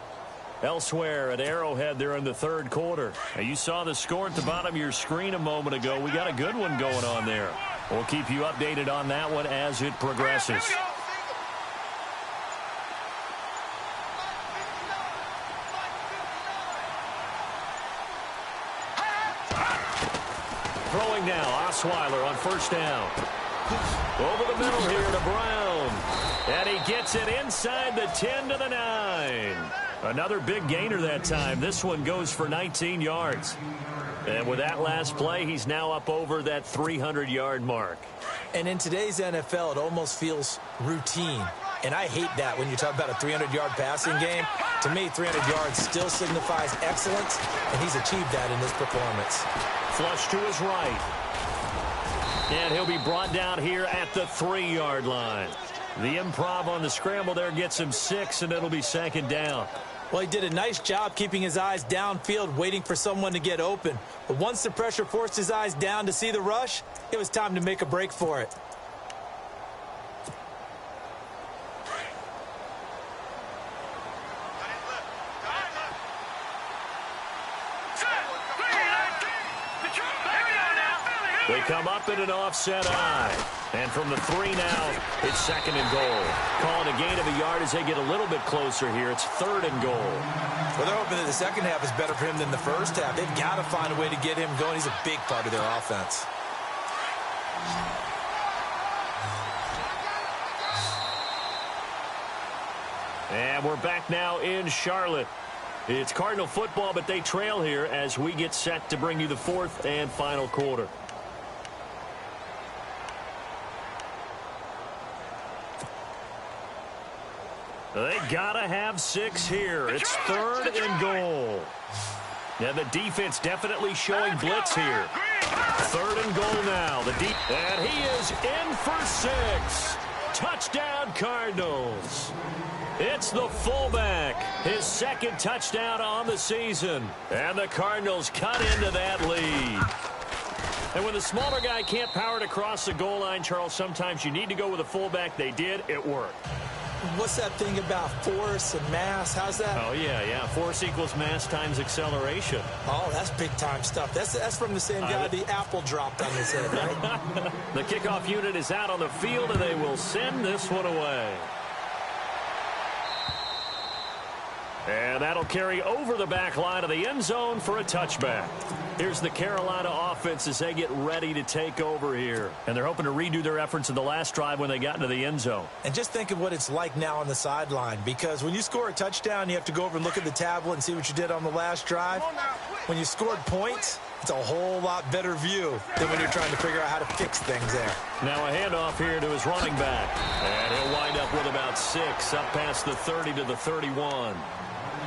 [SPEAKER 2] Elsewhere at Arrowhead there in the third quarter. Now, you saw the score at the bottom of your screen a moment ago. We got a good one going on there. We'll keep you updated on that one as it progresses. Throwing now, Osweiler on first down. Over the middle here to Brown. And he gets it inside the 10 to the 9. Another big gainer that time. This one goes for 19 yards. And with that last play, he's now up over that 300-yard mark.
[SPEAKER 3] And in today's NFL, it almost feels routine. And I hate that when you talk about a 300-yard passing game. To me, 300 yards still signifies excellence, and he's achieved that in this performance.
[SPEAKER 2] Flush to his right. And he'll be brought down here at the 3-yard line. The improv on the scramble there gets him 6, and it'll be second down.
[SPEAKER 3] Well, he did a nice job keeping his eyes downfield, waiting for someone to get open. But once the pressure forced his eyes down to see the rush, it was time to make a break for it.
[SPEAKER 2] They come up in an offset eye. And from the 3 now, it's second and goal. Calling a gain of a yard as they get a little bit closer here. It's 3rd and goal.
[SPEAKER 3] Well, they're hoping that the second half is better for him than the first half. They've got to find a way to get him going. He's a big part of their offense.
[SPEAKER 2] And we're back now in Charlotte. It's Cardinal football, but they trail here as we get set to bring you the 4th and final quarter. They gotta have 6 here. It's 3rd and goal. Yeah, the defense definitely showing blitz here. 3rd and goal now. And he is in for 6. Touchdown, Cardinals. It's the fullback. His 2nd touchdown on the season. And the Cardinals cut into that lead. And when the smaller guy can't power it across the goal line, Charles, sometimes you need to go with a fullback. They did. It worked.
[SPEAKER 3] What's that thing about force and mass? How's that?
[SPEAKER 2] Oh, yeah. Force equals mass times acceleration.
[SPEAKER 3] Oh, that's big-time stuff. That's from the same guy the apple dropped on his head, right?
[SPEAKER 2] The kickoff unit is out on the field, and they will send this one away. And that'll carry over the back line of the end zone for a touchback. Here's the Carolina offense as they get ready to take over here. And they're hoping to redo their efforts in the last drive when they got into the end zone.
[SPEAKER 3] And just think of what it's like now on the sideline, because when you score a touchdown, you have to go over and look at the tablet and see what you did on the last drive. When you scored points, it's a whole lot better view than when you're trying to figure out how to fix things there.
[SPEAKER 2] Now a handoff here to his running back. And he'll wind up with about 6 up past the 30 to the 31.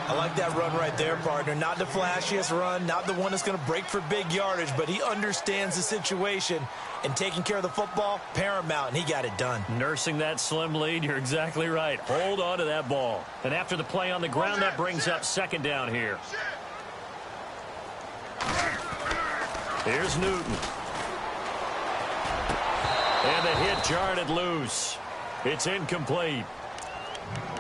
[SPEAKER 3] I like that run right there, partner. Not the flashiest run, not the one that's going to break for big yardage, but he understands the situation, and taking care of the football, paramount, and he got it done.
[SPEAKER 2] Nursing that slim lead, you're exactly right. Hold on to that ball. And after the play on the ground, that brings up second down here. Here's Newton. And the hit jarred it loose. It's incomplete.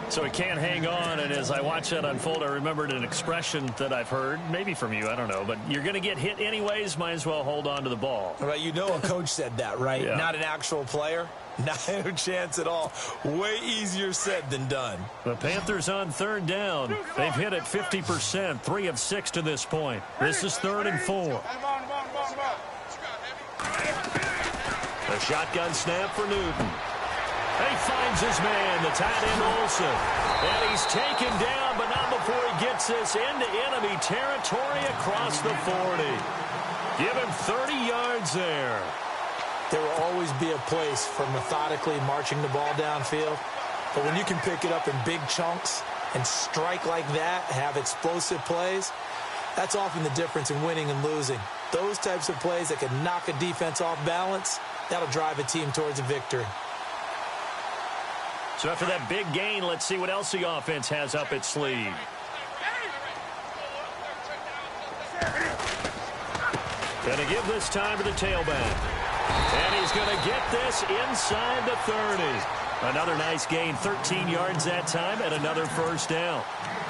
[SPEAKER 2] So he can't hang on, and as I watch that unfold, I remembered an expression that I've heard, maybe from you, I don't know, but you're going to get hit anyways, might as well hold on to the ball.
[SPEAKER 3] Right, you know a coach said that, right?
[SPEAKER 2] Yeah.
[SPEAKER 3] Not an actual player. Not a chance at all. Way easier said than done.
[SPEAKER 2] The Panthers on third down. They've hit it 50%, 3 of 6 to this point. This is 3rd and 4. A shotgun snap for Newton. He finds his man, the tight end Olsen. And he's taken down, but not before he gets this into enemy territory across the 40. Give him 30 yards there.
[SPEAKER 3] There will always be a place for methodically marching the ball downfield. But when you can pick it up in big chunks and strike like that, have explosive plays, that's often the difference in winning and losing. Those types of plays that can knock a defense off balance, that'll drive a team towards a victory.
[SPEAKER 2] So after that big gain, let's see what else the offense has up its sleeve. Going to give this time to the tailback. And he's going to get this inside the 30. Another nice gain, 13 yards that time, and another first down.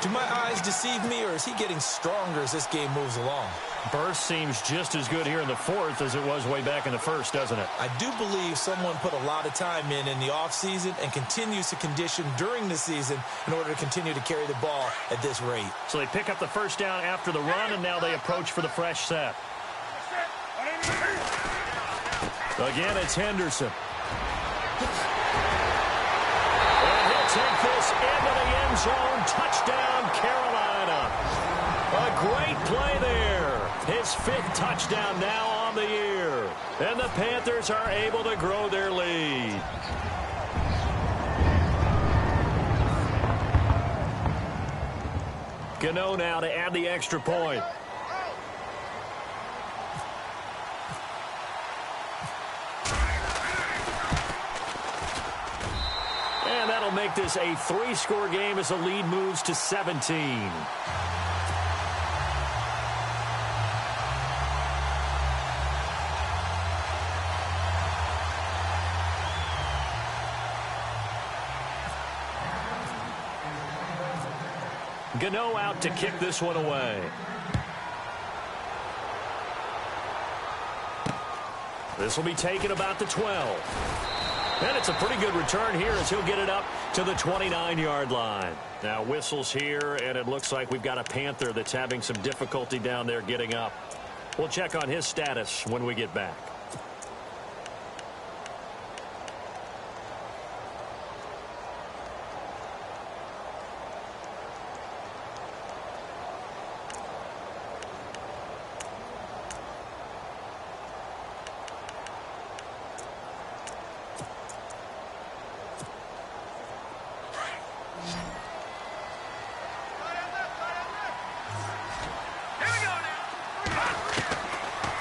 [SPEAKER 3] Do my eyes deceive me, or is he getting stronger as this game moves along?
[SPEAKER 2] Burst seems just as good here in the 4th as it was way back in the 1st, doesn't it?
[SPEAKER 3] I do believe someone put a lot of time in the offseason and continues to condition during the season in order to continue to carry the ball at this rate.
[SPEAKER 2] So they pick up the first down after the run, and now they approach for the fresh set. Again, it's Henderson. And he'll take this into the end zone. Touchdown, Carolina. A great play there. His 5th touchdown now on the year. And the Panthers are able to grow their lead. Gano now to add the extra point. And that'll make this a 3-score game as the lead moves to 17. Gano out to kick this one away. This will be taken about the 12. And it's a pretty good return here as he'll get it up to the 29-yard line. Now whistles here, and it looks like we've got a Panther that's having some difficulty down there getting up. We'll check on his status when we get back.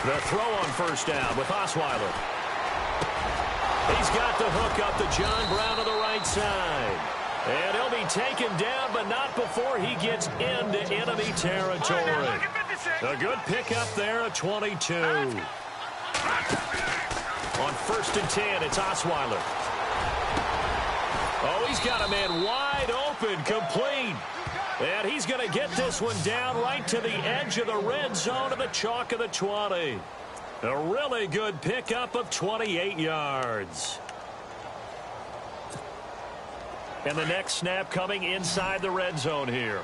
[SPEAKER 2] The throw on first down with Osweiler. He's got the hook up to John Brown to the right side. And he'll be taken down, but not before he gets into enemy territory. A good pickup there at 22. On 1st and 10, it's Osweiler. Oh, he's got a man wide open, complete. And he's going to get this one down right to the edge of the red zone of the chalk of the 20. A really good pickup of 28 yards. And the next snap coming inside the red zone here.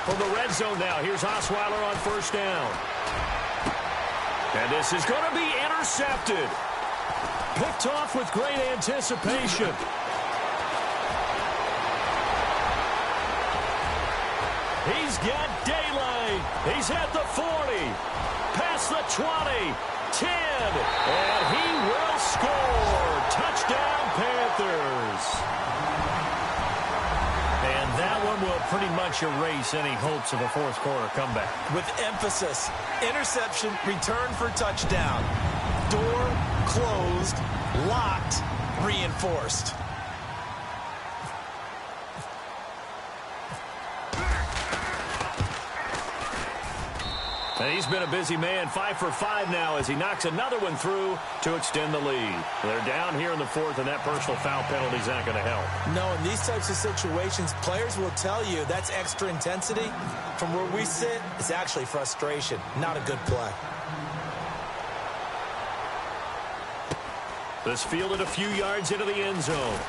[SPEAKER 2] From the red zone now, here's Osweiler on first down. And this is going to be intercepted. Picked off with great anticipation. He's got daylight. He's at the 40, past the 20, 10, and he will score. Touchdown, Panthers. that one will pretty much erase any hopes of a fourth quarter comeback.
[SPEAKER 3] With emphasis, interception, return for touchdown. Door closed, locked, reinforced.
[SPEAKER 2] And he's been a busy man, 5 for 5 now as he knocks another one through to extend the lead. They're down here in the fourth, and that personal foul penalty is not going to help.
[SPEAKER 3] No, in these types of situations, players will tell you that's extra intensity. From where we sit, it's actually frustration, not a good play.
[SPEAKER 2] This fielded a few yards into the end zone.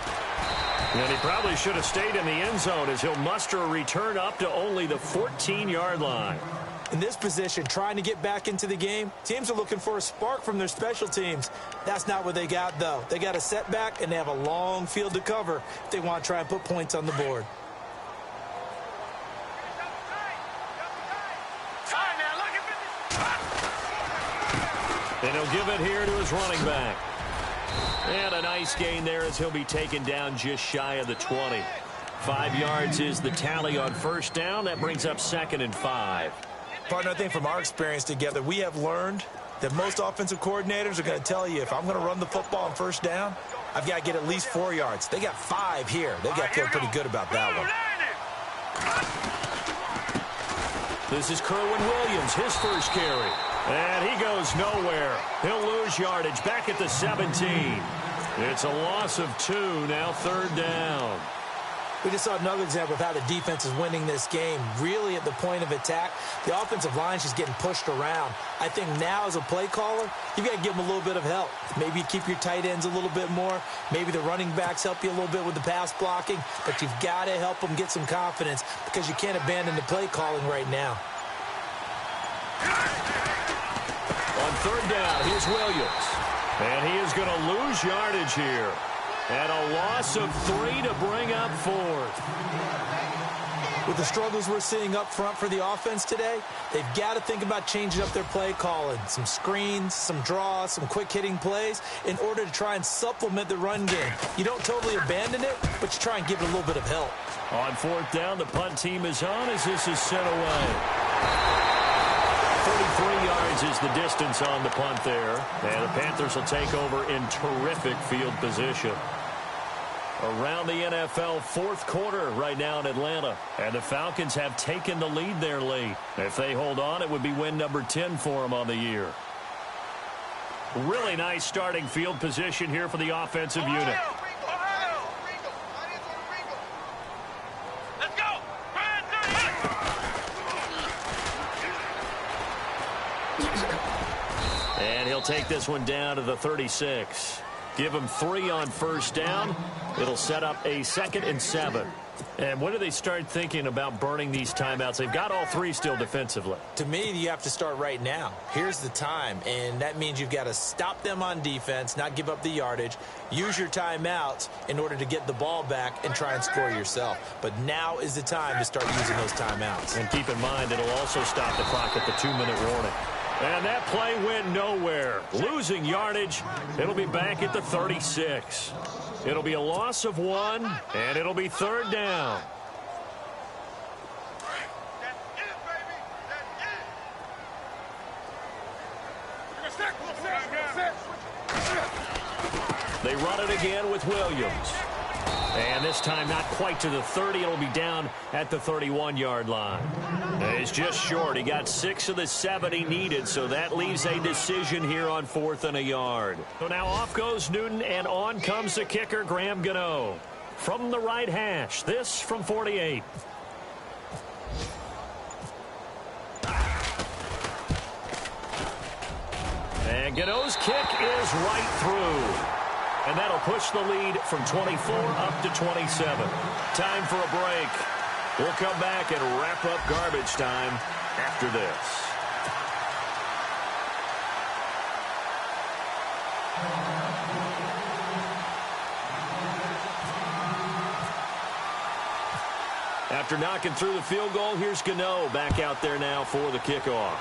[SPEAKER 2] And he probably should have stayed in the end zone as he'll muster a return up to only the 14-yard line.
[SPEAKER 3] In this position, trying to get back into the game, teams are looking for a spark from their special teams. That's not what they got, though. They got a setback, and they have a long field to cover if they want to try and put points on the board.
[SPEAKER 2] And he'll give it here to his running back. And a nice gain there as he'll be taken down just shy of the 20. 5 yards is the tally on first down. That brings up 2nd and 5.
[SPEAKER 3] Partner, I think from our experience together, we have learned that most offensive coordinators are going to tell you, if I'm going to run the football on first down, I've got to get at least 4 yards. They got 5 here. They got to feel pretty good about that one.
[SPEAKER 2] This is Kerwin Williams, his first carry. And he goes nowhere. He'll lose yardage back at the 17. It's a loss of 2, now 3rd down.
[SPEAKER 3] We just saw another example of how the defense is winning this game. Really at the point of attack, the offensive line is just getting pushed around. I think now as a play caller, you've got to give them a little bit of help. Maybe you keep your tight ends a little bit more. Maybe the running backs help you a little bit with the pass blocking. But you've got to help them get some confidence because you can't abandon the play calling right now.
[SPEAKER 2] On 3rd down, here's Williams. And he is going to lose yardage here. And a loss of 3 to bring up 4th.
[SPEAKER 3] With the struggles we're seeing up front for the offense today, they've got to think about changing up their play calling. Some screens, some draws, some quick-hitting plays in order to try and supplement the run game. You don't totally abandon it, but you try and give it a little bit of help.
[SPEAKER 2] On 4th down, the punt team is on as this is sent away. 33 yards is the distance on the punt there. And the Panthers will take over in terrific field position. Around the NFL, 4th quarter right now in Atlanta. And the Falcons have taken the lead there late. If they hold on, it would be win number 10 for them on the year. Really nice starting field position here for the offensive unit. And he'll take this one down to the 36. Give him 3 on first down. It'll set up a 2nd and 7. And when do they start thinking about burning these timeouts? They've got all 3 still defensively.
[SPEAKER 3] To me, you have to start right now. Here's the time, and that means you've got to stop them on defense, not give up the yardage, use your timeouts in order to get the ball back and try and score yourself. But now is the time to start using those timeouts.
[SPEAKER 2] And keep in mind, it'll also stop the clock at the 2-minute warning. And that play went nowhere. Losing yardage. It'll be back at the 36. It'll be a loss of 1, and it'll be 3rd down. They run it again with Williams. And this time not quite to the 30. It'll be down at the 31-yard line. He's just short. He got 6 of the 7 he needed, so that leaves a decision here on 4th and a yard. So now off goes Newton, and on comes the kicker, Graham Gano. From the right hash, this from 48. And Gano's kick is right through. And that'll push the lead from 24 up to 27. Time for a break. We'll come back and wrap up garbage time after this. After knocking through the field goal, here's Gano back out there now for the kickoff.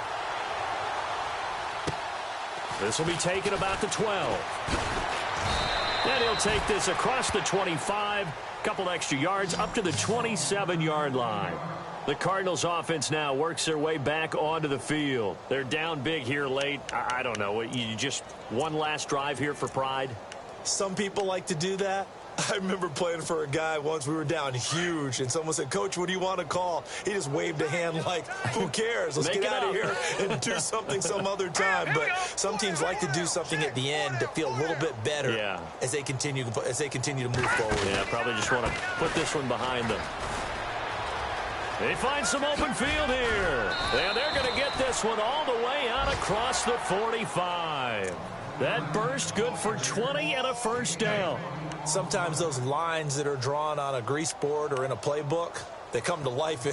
[SPEAKER 2] This will be taken about the 12. And he'll take this across the 25, couple extra yards up to the 27-yard line. The Cardinals offense now works their way back onto the field. They're down big here late. I don't know. You just one last drive here for pride?
[SPEAKER 3] Some people like to do that. I remember playing for a guy once. We were down huge, and someone said, "Coach, what do you want to call?" He just waved a hand like, who cares? Let's get out of here and do something some other time. But some teams like to do something at the end to feel a little bit better as they continue to move forward.
[SPEAKER 2] Yeah, probably just want to put this one behind them. They find some open field here. And they're going to get this one all the way out across the 45. That burst good for 20 and a first down.
[SPEAKER 3] Sometimes those lines that are drawn on a grease board or in a playbook, they come to life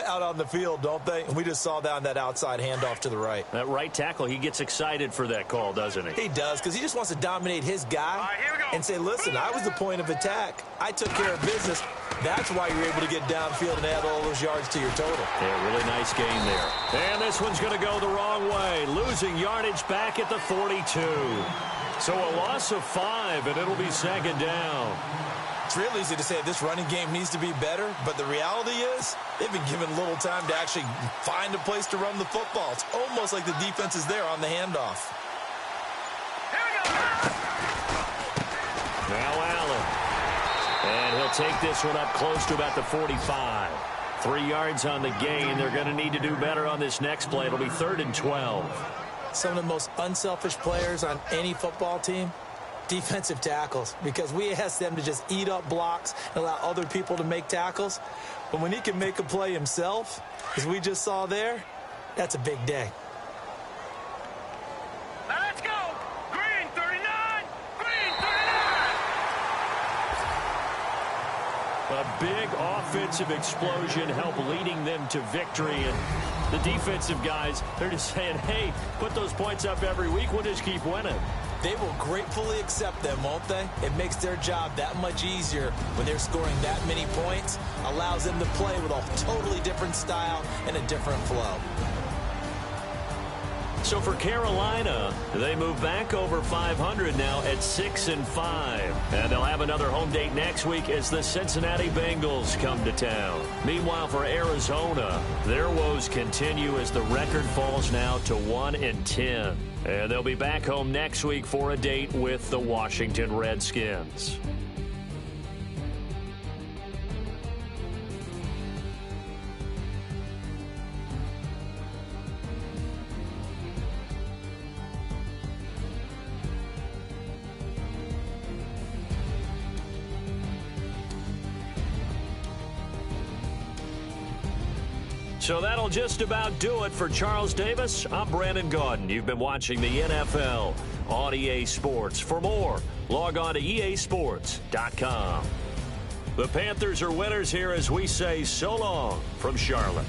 [SPEAKER 3] out on the field, don't they? And we just saw that on that outside handoff to the right.
[SPEAKER 2] That right tackle, he gets excited for that call, doesn't he?
[SPEAKER 3] He does, because he just wants to dominate his guy and say, listen, I was the point of attack. I took care of business. That's why you're able to get downfield and add all those yards to your total.
[SPEAKER 2] Yeah, really nice game there. And this one's going to go the wrong way, losing yardage back at the 42. So a loss of 5, and it'll be second down.
[SPEAKER 3] It's real easy to say this running game needs to be better, but the reality is they've been given little time to actually find a place to run the football. It's almost like the defense is there on the handoff.
[SPEAKER 2] Now Allen. And he'll take this one up close to about the 45. 3 yards on the gain. They're going to need to do better on this next play. It'll be 3rd and 12.
[SPEAKER 3] Some of the most unselfish players on any football team, defensive tackles, because we ask them to just eat up blocks and allow other people to make tackles. But when he can make a play himself, as we just saw there, that's a big day.
[SPEAKER 4] Now let's go. Green 39. Green 39.
[SPEAKER 2] A big offensive explosion helped leading them to victory. And the defensive guys, they're just saying, hey, put those points up every week. We'll just keep winning.
[SPEAKER 3] They will gratefully accept them, won't they? It makes their job that much easier when they're scoring that many points. Allows them to play with a totally different style and a different flow.
[SPEAKER 2] So for Carolina, they move back over 500 now at 6-5. And they'll have another home date next week as the Cincinnati Bengals come to town. Meanwhile, for Arizona, their woes continue as the record falls now to 1-10. And they'll be back home next week for a date with the Washington Redskins. So that'll just about do it for Charles Davis. I'm Brandon Gaudin. You've been watching the NFL on EA Sports. For more, log on to easports.com. The Panthers are winners here as we say so long from Charlotte.